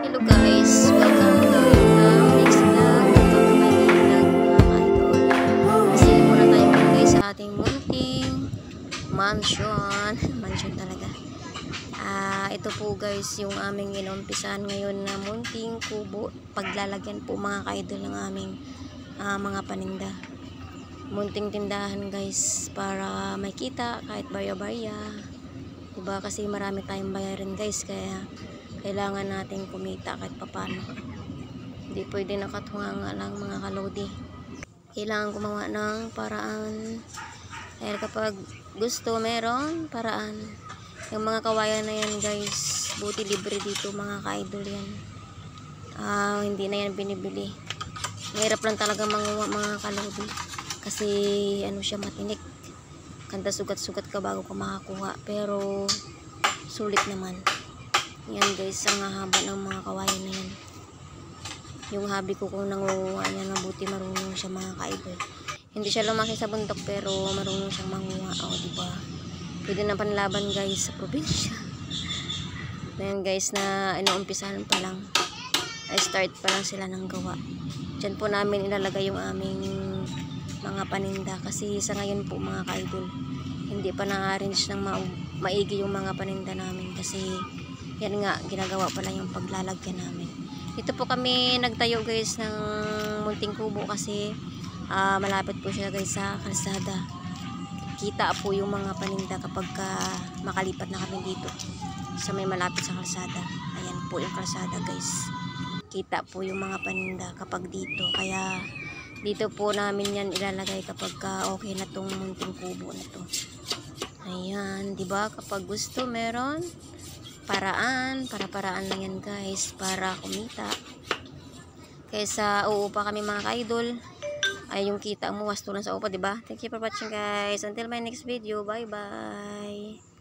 Hello guys, welcome to next vlog. Welcome to my daily vlog mga ka-idol. Kasi muna tayo guys sa ating munting mansion. Mansion talaga. Ito po guys yung aming inumpisahan ngayon na munting kubo. Paglalagyan po mga ka-idol ng aming mga paninda. Munting tindahan guys para may kita kahit barya-barya. Diba kasi marami tayong bayarin guys, kaya kailangan natin kumita kahit papano. Hindi pwede nakatunganga lang mga kalodi. Kailangan gumawa ng paraan. Dahil kapag gusto, meron paraan. Yung mga kawayan na yan guys, buti libre dito mga ka-idol yan. Hindi na yan binibili. Mahirap lang talaga manguha mga kalodi. Kasi ano siya, matinik. Kanta sugat-sugat ka bago ka makakuha. Pero sulit naman. Yan guys, ang haba ng mga kawayan na yan. Yung hobby ko kung nanguha niya, mabuti marunong siya mga ka-idol. Hindi siya lumaki sa bundok pero marunong siyang manguha. Diba? Pwede na panlaban guys sa probinsya. Yan guys, na inuumpisahan pa lang. Ay start pa lang sila ng gawa. Diyan po namin ilalagay yung aming mga paninda. Kasi sa ngayon po mga ka-idol, hindi pa na-arrange ng maigi yung mga paninda namin. Kasi yan nga, ginagawa pa lang yung paglalagyan namin. Dito po kami nagtayo guys ng munting kubo kasi malapit po siya guys sa kalsada. Kita po yung mga paninda kapag makalipat na kami dito sa may malapit sa kalsada. Ayan po yung kalsada guys. Kita po yung mga paninda kapag dito. Kaya dito po namin yan ilalagay kapag okay na tong munting kubo na to. Ayan, diba? Kapag gusto meron paraan lang yan guys para kumita. Kaysa uupa kami mga ka-idol, ay yung kita mo wasto lang sa upa, diba? Thank you for watching guys. Until my next video, bye bye.